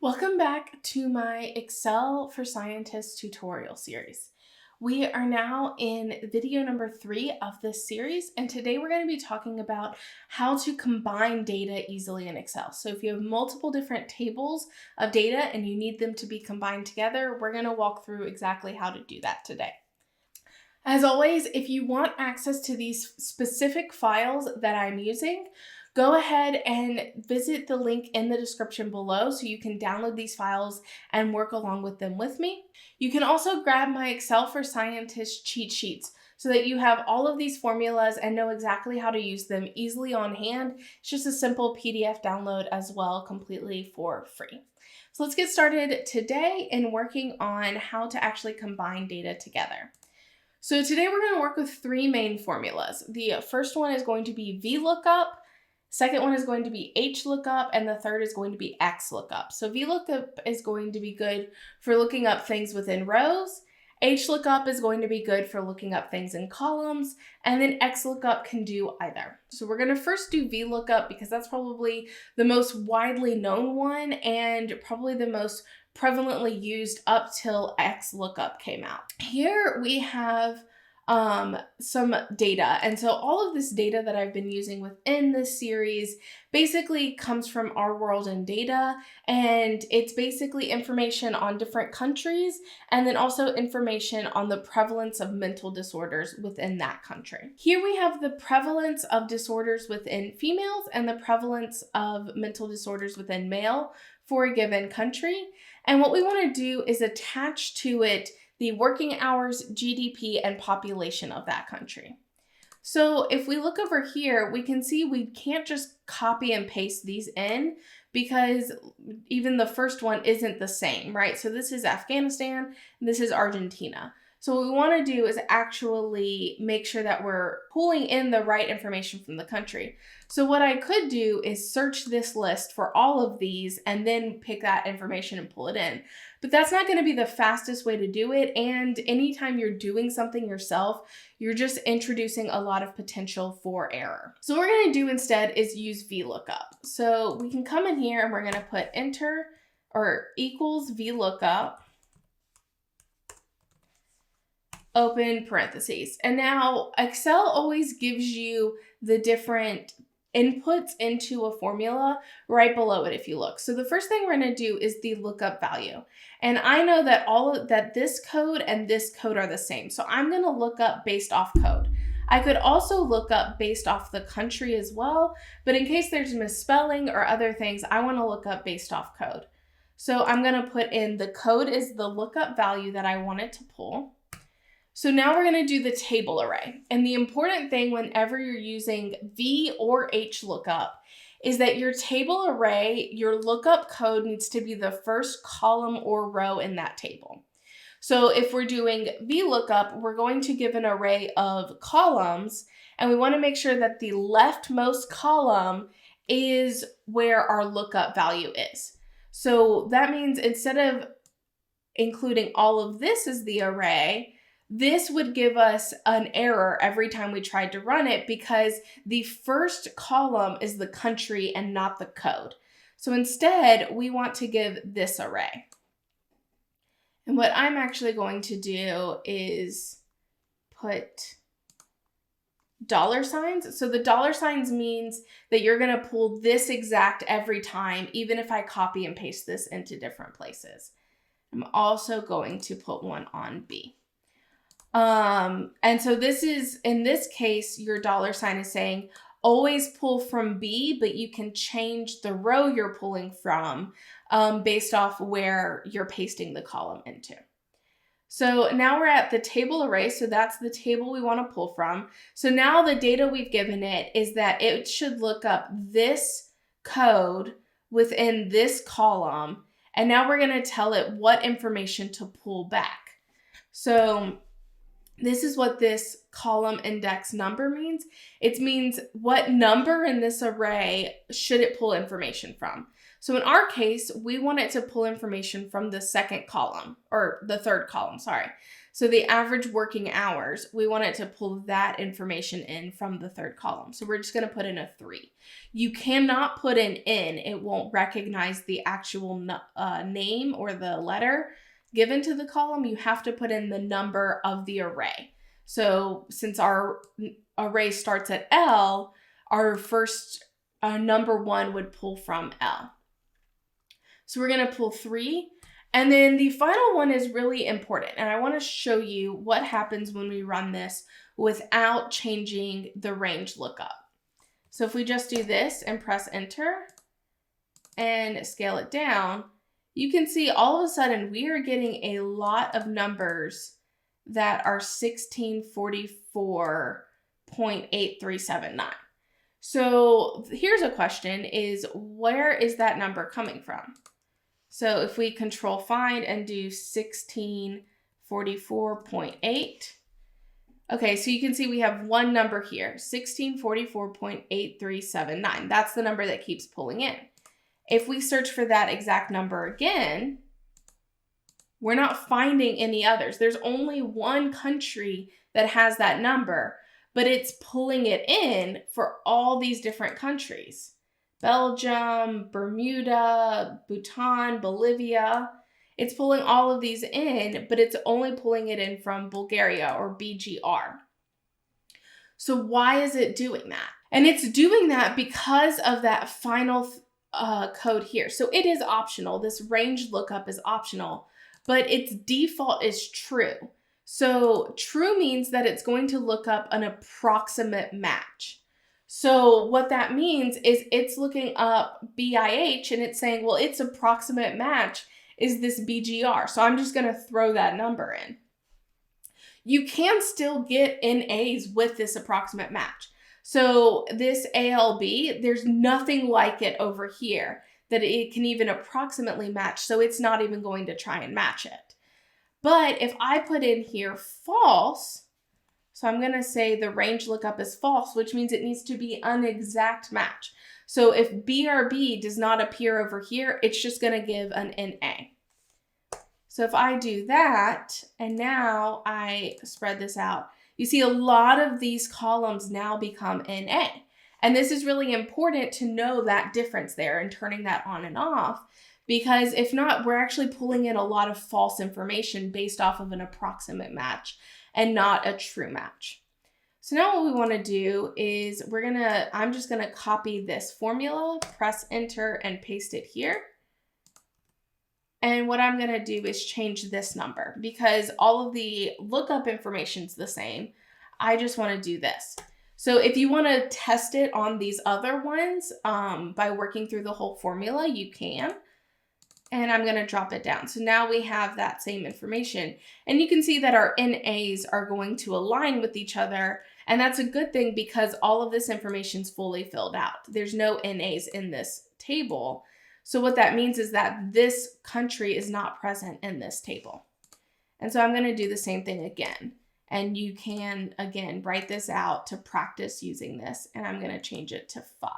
Welcome back to my Excel for Scientists tutorial series. We are now in video number 3 of this series, and today we're going to be talking about how to combine data easily in Excel. So if you have multiple different tables of data and you need them to be combined together, we're going to walk through exactly how to do that today. As always, if you want access to these specific files that I'm using, go ahead and visit the link in the description below so you can download these files and work along with them with me. You can also grab my Excel for Scientists cheat sheets so that you have all of these formulas and know exactly how to use them easily on hand. It's just a simple PDF download as well, completely for free. So let's get started today in working on how to actually combine data together. So today we're going to work with 3 main formulas. The first one is going to be vlookup, second one is going to be Hlookup, and the third is going to be Xlookup. So vlookup is going to be good for looking up things within rows, Hlookup is going to be good for looking up things in columns, and then Xlookup can do either. So we're going to first do vlookup because that's probably the most widely known one and probably the most prevalently used up till Xlookup came out. Here we have some data, and so all of this data that I've been using within this series basically comes from Our World in Data, and it's basically information on different countries and then also information on the prevalence of mental disorders within that country. Here we have the prevalence of disorders within females and the prevalence of mental disorders within male for a given country. And what we want to do is attach to it the working hours, GDP, and population of that country. So if we look over here, we can see we can't just copy and paste these in because even the first one isn't the same, right? So this is Afghanistan, and this is Argentina. So what we want to do is actually make sure that we're pulling in the right information from the country. So what I could do is search this list for all of these and then pick that information and pull it in. But that's not going to be the fastest way to do it. And anytime you're doing something yourself, you're just introducing a lot of potential for error. So what we're going to do instead is use vlookup. So we can come in here and we're going to put enter or equals vlookup, open parentheses. And now Excel always gives you the different inputs into a formula right below it if you look. So the first thing we're going to do is the lookup value. And I know that this code and this code are the same. So I'm going to look up based off code. I could also look up based off the country as well, but in case there's misspelling or other things, I want to look up based off code. So I'm going to put in the code is the lookup value that I wanted to pull. So now we're going to do the table array. And the important thing whenever you're using V or Hlookup is that your table array, your lookup code needs to be the first column or row in that table. So if we're doing vlookup, we're going to give an array of columns, and we want to make sure that the leftmost column is where our lookup value is. So that means instead of including all of this as the array, this would give us an error every time we tried to run it because the first column is the country and not the code. So instead, we want to give this array. And what I'm actually going to do is put $signs. So the $signs means that you're going to pull this exact every time, even if I copy and paste this into different places. I'm also going to put one on B. And so this is, in this case, your $sign is saying always pull from B, but you can change the row you're pulling from based off where you're pasting the column into. So now we're at the table array. So that's the table we want to pull from. So now the data we've given it is that it should look up this code within this column. And now we're going to tell it what information to pull back. So this is what this column index number means. It means what number in this array should it pull information from. So in our case, we want it to pull information from the second column, or the third column, sorry. So the average working hours, we want it to pull that information in from the third column. So we're just going to put in a 3. You cannot put in N. It won't recognize the actual name or the letter given to the column. You have to put in the number of the array. So since our array starts at L, our first number 1 would pull from L. So we're going to pull 3. And then the final one is really important. And I want to show you what happens when we run this without changing the range lookup. So if we just do this and press enter and scale it down, you can see all of a sudden we are getting a lot of numbers that are 1644.8379. So here's a question is, where is that number coming from? So if we control find and do 1644.8, okay, so you can see we have one number here, 1644.8379. That's the number that keeps pulling in. If we search for that exact number again, we're not finding any others. There's only one country that has that number, but it's pulling it in for all these different countries. Belgium, Bermuda, Bhutan, Bolivia. It's pulling all of these in, but it's only pulling it in from Bulgaria or BGR. So why is it doing that? And it's doing that because of that final code here. So it is optional. This range lookup is optional, but its default is true. So true means that it's going to look up an approximate match. So what that means is it's looking up BIH and it's saying, well, its approximate match is this BGR. So I'm just going to throw that number in. You can still get NAs with this approximate match. So this ALB, there's nothing like it over here that it can even approximately match. So it's not even going to try and match it. But if I put in here false, so I'm going to say the range lookup is false, which means it needs to be an exact match. So if BRB does not appear over here, it's just going to give an NA. So if I do that, and now I spread this out, you see a lot of these columns now become NA. And this is really important to know that difference there and turning that on and off, because if not, we're actually pulling in a lot of false information based off of an approximate match and not a true match. So now what we want to do is I'm just going to copy this formula, press enter and paste it here. And what I'm going to do is change this number because all of the lookup information is the same. I just want to do this. So if you want to test it on these other ones by working through the whole formula, you can. And I'm going to drop it down. So now we have that same information. And you can see that our NAs are going to align with each other. And that's a good thing because all of this information is fully filled out. There's no NAs in this table. So what that means is that this country is not present in this table. And so I'm going to do the same thing again. And you can, again, write this out to practice using this. And I'm going to change it to 5.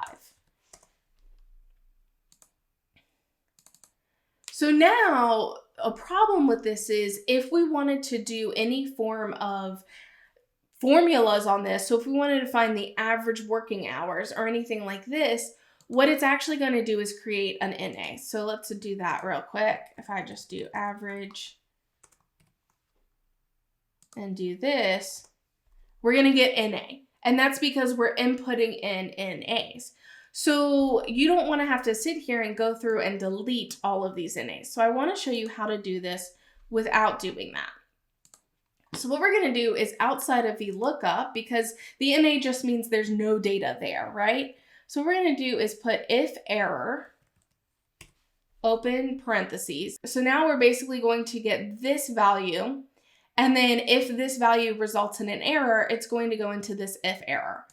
So now a problem with this is if we wanted to do any form of formulas on this, so if we wanted to find the average working hours or anything like this, what it's actually going to do is create an NA. So let's do that real quick. If I just do average and do this, we're going to get NA. And that's because we're inputting in NAs. So you don't want to have to sit here and go through and delete all of these NAs. So I want to show you how to do this without doing that. So what we're going to do is outside of vlookup, because the NA just means there's no data there, right? So what we're going to do is put if error, open parentheses. So now we're basically going to get this value. And then if this value results in an error, it's going to go into this if error.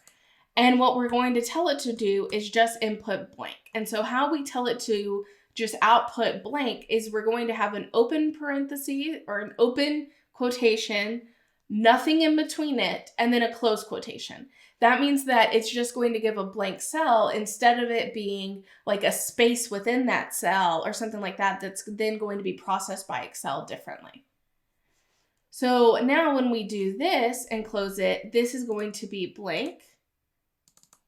And what we're going to tell it to do is just input blank. And so how we tell it to just output blank is we're going to have an open parenthesis or an open quotation, nothing in between it, and then a close quotation. that means that it's just going to give a blank cell instead of it being like a space within that cell or something like that that's then going to be processed by Excel differently. So now when we do this and close it, this is going to be blank.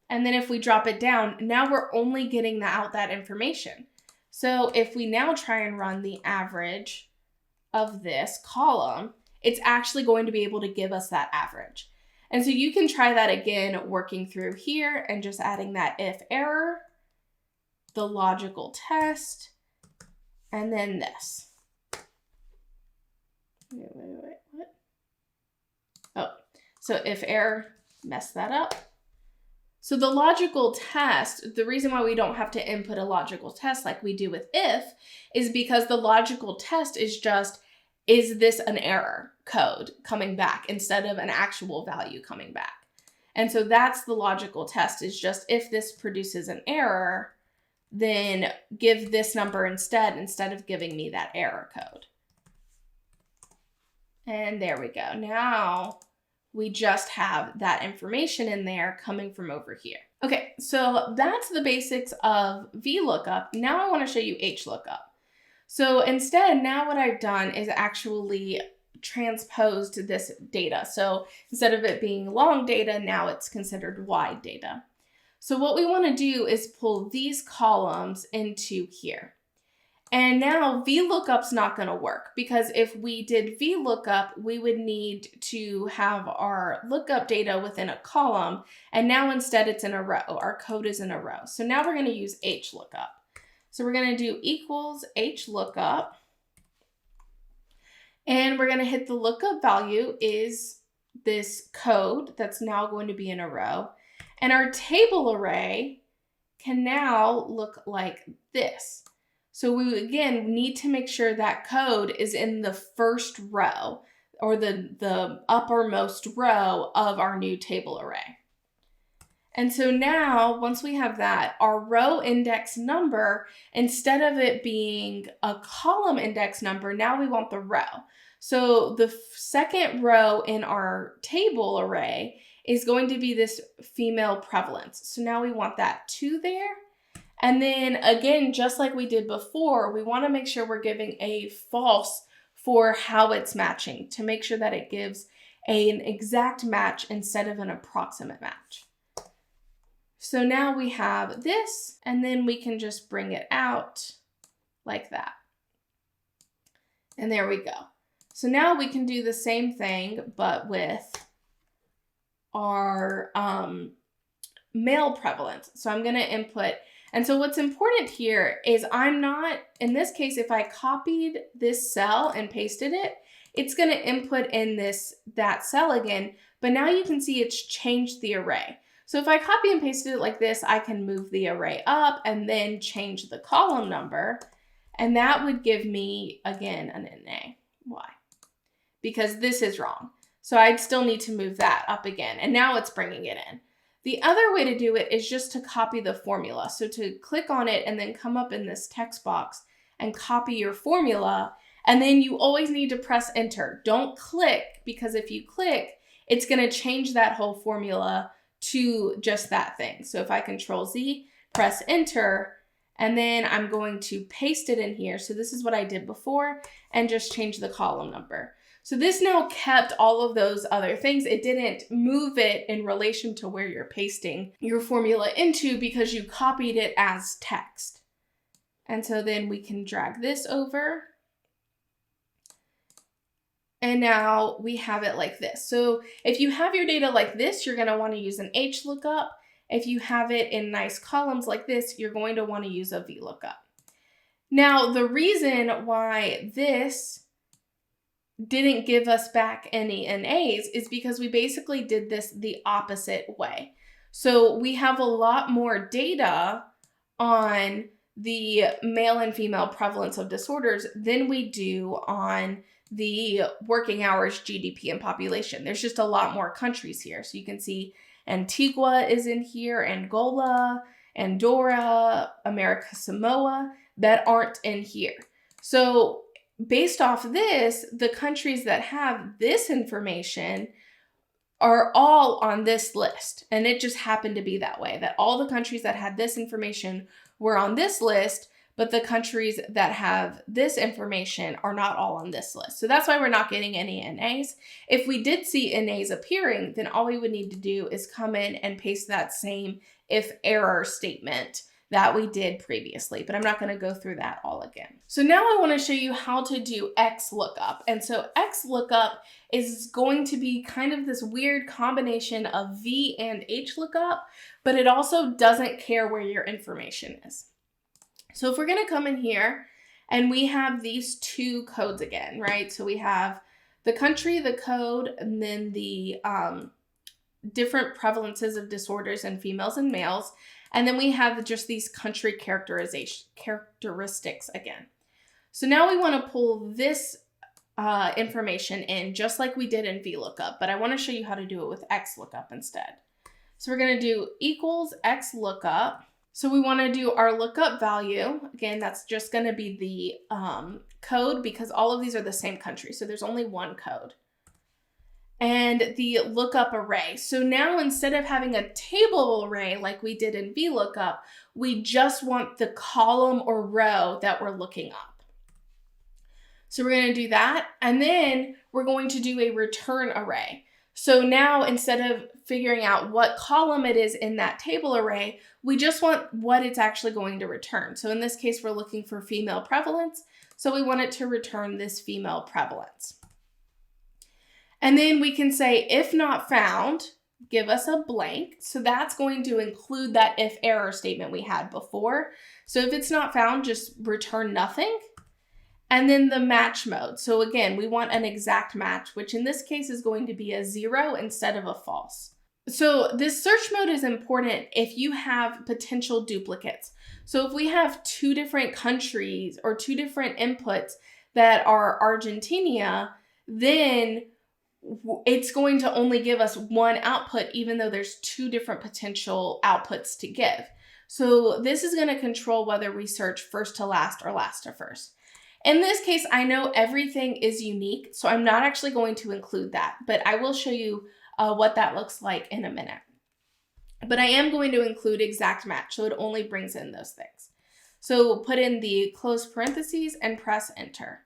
And then if we drop it down, now we're only getting out that information. So if we now try and run the average of this column, it's actually going to be able to give us that average. And so you can try that again, working through here and just adding that if error, the logical test, and then this. Wait, what? Oh, so if error, mess that up. So the logical test, the reason why we don't have to input a logical test like we do with if, is because the logical test is just, is this an error code coming back instead of an actual value coming back? And so that's the logical test, is just if this produces an error, then give this number instead of giving me that error code. And there we go. Now we just have that information in there coming from over here. Okay, so that's the basics of vlookup. Now I want to show you Hlookup. So instead, now what I've done is actually transposed this data. So instead of it being long data, now it's considered wide data. So what we want to do is pull these columns into here. And now VLOOKUP's not going to work, because if we did VLOOKUP, we would need to have our lookup data within a column. And now instead it's in a row. Our code is in a row. So now we're going to use Hlookup. So we're going to do equals Hlookup. And we're going to hit the lookup value is this code that's now going to be in a row. And our table array can now look like this. So we, again, need to make sure that code is in the first row, or the uppermost row of our new table array. And so now, once we have that, our row index number, instead of it being a column index number, now we want the row. So the second row in our table array is going to be this female prevalence. So now we want that 2 there. And then again, just like we did before, we want to make sure we're giving a false for how it's matching, to make sure that it gives an exact match instead of an approximate match. So now we have this, and then we can just bring it out like that. And there we go. So now we can do the same thing, but with our male prevalence. So I'm going to input. And so what's important here is I'm not, in this case, if I copied this cell and pasted it, it's going to input in that cell again, but now you can see it's changed the array. So if I copy and pasted it like this, I can move the array up and then change the column number, and that would give me, again, an NA. Why? Because this is wrong. So I'd still need to move that up again, and now it's bringing it in. The other way to do it is just to copy the formula. So to click on it and then come up in this text box and copy your formula, and then you always need to press enter. Don't click, because if you click, it's going to change that whole formula to just that thing. So if I Control Z, press enter, and then I'm going to paste it in here. So this is what I did before, and just change the column number. So this now kept all of those other things. It didn't move it in relation to where you're pasting your formula into, because you copied it as text. And so then we can drag this over. And now we have it like this. So if you have your data like this, you're going to want to use an Hlookup. If you have it in nice columns like this, you're going to want to use a vlookup. Now, the reason why this didn't give us back any NAs is because we basically did this the opposite way. So we have a lot more data on the male and female prevalence of disorders than we do on the working hours, GDP, and population. There's just a lot more countries here. So you can see Antigua is in here, Angola, Andorra, America Samoa, that aren't in here. So based off this, the countries that have this information are all on this list. And it just happened to be that way, that all the countries that had this information were on this list, but the countries that have this information are not all on this list. So that's why we're not getting any NAs. If we did see NAs appearing, then all we would need to do is come in and paste that same if error statement that we did previously, but I'm not going to go through that all again. So now I want to show you how to do Xlookup. And so Xlookup is going to be kind of this weird combination of V and Hlookup, but it also doesn't care where your information is. So if we're going to come in here and we have these two codes again, right? So we have the country, the code, and then the different prevalences of disorders in females and males. And then we have just these country characteristics again. So now we want to pull this information in just like we did in vlookup, but I want to show you how to do it with Xlookup instead. So we're going to do equals Xlookup. So we want to do our lookup value. Again, that's just going to be the code because all of these are the same country. So there's only one code. And the lookup array. So now instead of having a table array like we did in vlookup, we just want the column or row that we're looking up. So we're going to do that. And then we're going to do a return array. So now instead of figuring out what column it is in that table array, we just want what it's actually going to return. So in this case, we're looking for female prevalence. So we want it to return this female prevalence. And then we can say, if not found, give us a blank. So that's going to include that if error statement we had before. So if it's not found, just return nothing. And then the match mode. So again, we want an exact match, which in this case is going to be a 0 instead of a false. So this search mode is important if you have potential duplicates. So if we have two different countries or two different inputs that are Argentina, then it's going to only give us one output, even though there's two different potential outputs to give. So this is going to control whether we search first to last or last to first. In this case, I know everything is unique, so I'm not actually going to include that, but I will show you what that looks like in a minute. But I am going to include exact match, so it only brings in those things. So put in the close parentheses and press enter.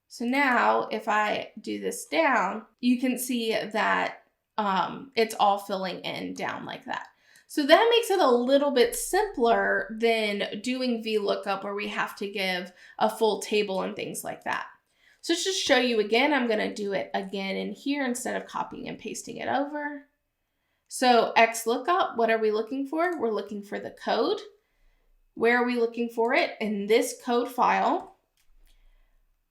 So now if I do this down, you can see that it's all filling in down like that. So that makes it a little bit simpler than doing vlookup where we have to give a full table and things like that. So just to show you again, I'm going to do it again in here instead of copying and pasting it over. So Xlookup, what are we looking for? We're looking for the code. Where are we looking for it? In this code file.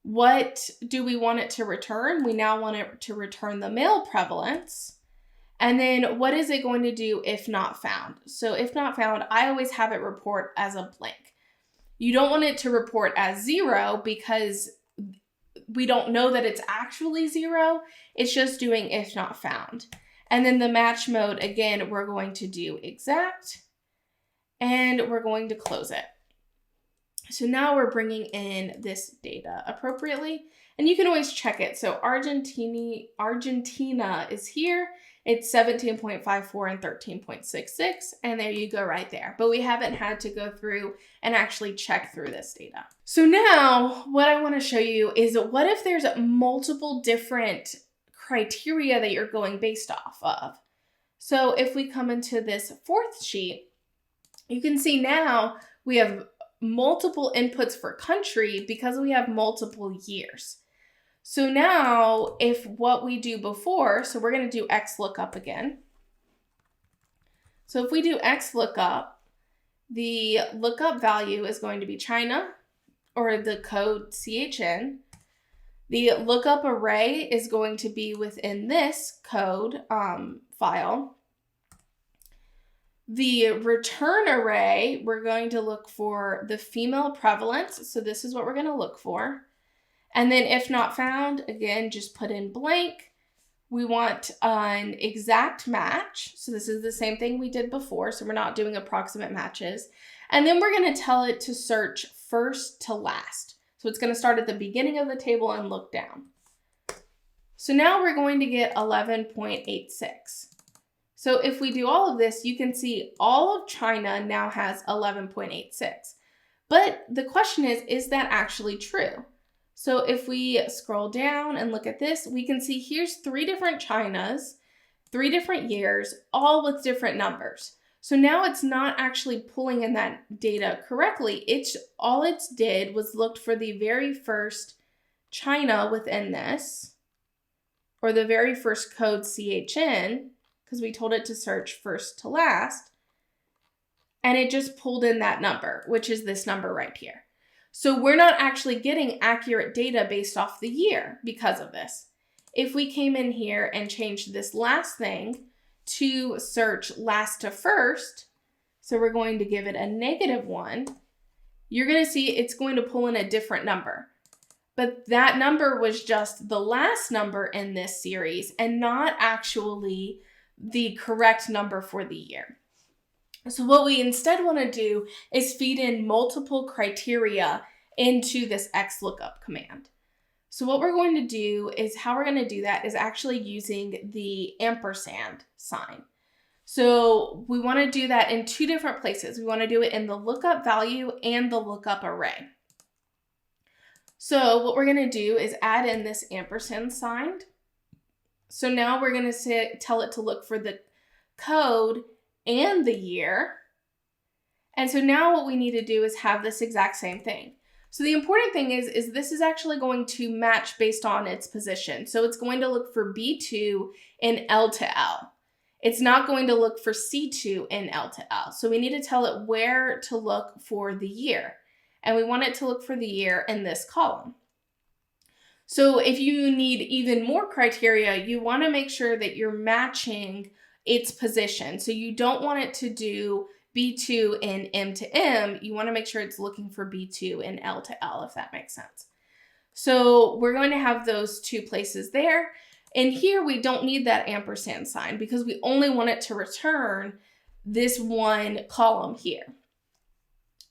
What do we want it to return? We now want it to return the male prevalence. And then what is it going to do if not found? So if not found, I always have it report as a blank. You don't want it to report as 0 because we don't know that it's actually 0. It's just doing if not found. And then the match mode, again, we're going to do exact and we're going to close it. So now we're bringing in this data appropriately and you can always check it. So Argentina is here. It's 17.54 and 13.66, and there you go right there. But we haven't had to go through and actually check through this data. So now what I want to show you is what if there's multiple different criteria that you're going based off of. So if we come into this fourth sheet, you can see now we have multiple inputs for country because we have multiple years. So now if what we do before, so we're going to do Xlookup again. So if we do Xlookup, the lookup value is going to be China or the code CHN. The lookup array is going to be within this code file. The return array, we're going to look for the female prevalence. So this is what we're going to look for. And then if not found, again, just put in blank. We want an exact match. So this is the same thing we did before. So we're not doing approximate matches. And then we're going to tell it to search first to last. So it's going to start at the beginning of the table and look down. So now we're going to get 11.86. So if we do all of this, you can see all of China now has 11.86. But the question is that actually true? So if we scroll down and look at this, we can see here's 3 different Chinas, 3 different years, all with different numbers. So now it's not actually pulling in that data correctly. All it did was looked for the very first China within this, or the very first code CHN, because we told it to search first to last, and it just pulled in that number, which is this number right here. So we're not actually getting accurate data based off the year because of this. If we came in here and changed this last thing to search last to first, so we're going to give it a -1, you're going to see it's going to pull in a different number. But that number was just the last number in this series and not actually the correct number for the year. So what we instead want to do is feed in multiple criteria into this Xlookup command. So what we're going to do is how we're going to do that is actually using the ampersand sign. So we want to do that in 2 different places. We want to do it in the lookup value and the lookup array. So what we're going to do is add in this ampersand sign. So now we're going to tell it to look for the code and the year. And so now what we need to do is have this exact same thing. So the important thing is this is actually going to match based on its position. So it's going to look for B2 in L to L. It's not going to look for C2 in L to L. So we need to tell it where to look for the year. And we want it to look for the year in this column. So if you need even more criteria, you want to make sure that you're matching its position. So you don't want it to do B2 in M to M. You want to make sure it's looking for B2 in L to L, if that makes sense. So we're going to have those 2 places there. And here we don't need that ampersand sign because we only want it to return this one column here.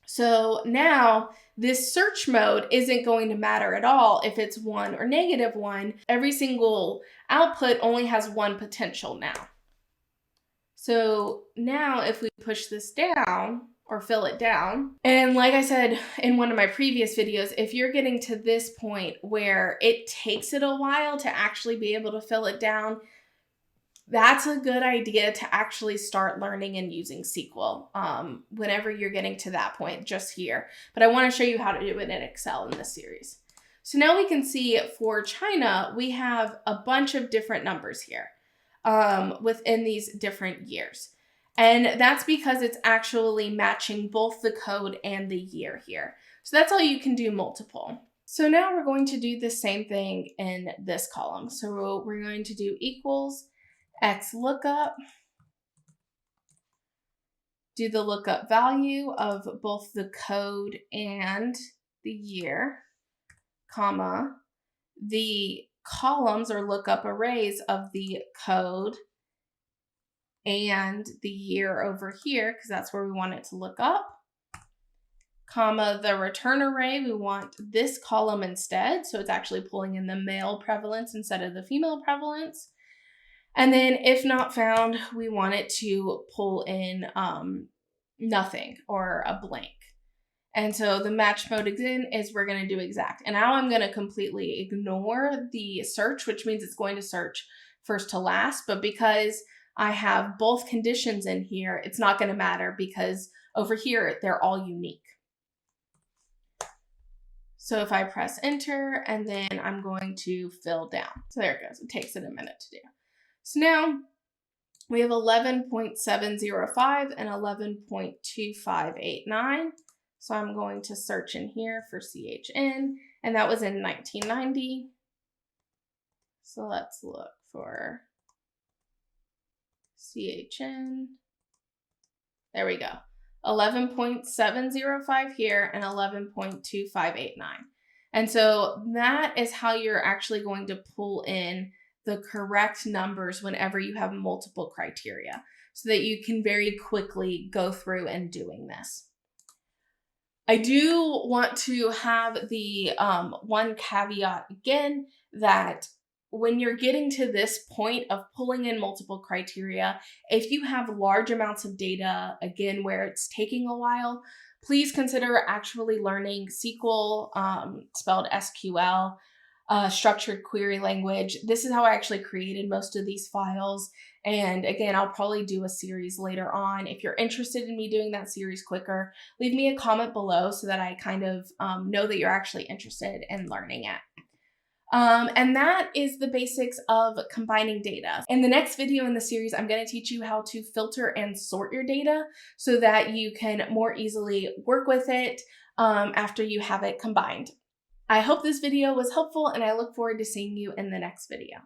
So now this search mode isn't going to matter at all if it's 1 or -1. Every single output only has 1 potential now. So now if we push this down or fill it down, and like I said in one of my previous videos, if you're getting to this point where it takes it a while to actually be able to fill it down, that's a good idea to actually start learning and using SQL whenever you're getting to that point just here. But I want to show you how to do it in Excel in this series. So now we can see for China, we have a bunch of different numbers here within these different years. And that's because it's actually matching both the code and the year here. So that's how you can do multiple. So now we're going to do the same thing in this column. So we're going to do equals Xlookup, do the lookup value of both the code and the year, comma, the columns or lookup arrays of the code and the year over here, because that's where we want it to look up, comma, the return array, we want this column instead, so it's actually pulling in the male prevalence instead of the female prevalence. And then if not found, we want it to pull in nothing or a blank. And so the match mode again is we're going to do exact. And now I'm going to completely ignore the search, which means it's going to search first to last. But because I have both conditions in here, it's not going to matter because over here, they're all unique. So if I press enter and then I'm going to fill down. So there it goes. It takes it a minute to do. So now we have 11.705 and 11.2589. So I'm going to search in here for CHN, and that was in 1990. So let's look for CHN. There we go. 11.705 here and 11.2589. And so that is how you're actually going to pull in the correct numbers whenever you have multiple criteria so that you can very quickly go through and doing this. I do want to have the one caveat again that when you're getting to this point of pulling in multiple criteria, if you have large amounts of data, again, where it's taking a while, please consider actually learning SQL, spelled SQL, structured query language. This is how I actually created most of these files. And again, I'll probably do a series later on. If you're interested in me doing that series quicker, leave me a comment below so that I kind of know that you're actually interested in learning it. And that is the basics of combining data. In the next video in the series, I'm going to teach you how to filter and sort your data so that you can more easily work with it after you have it combined. I hope this video was helpful, and I look forward to seeing you in the next video.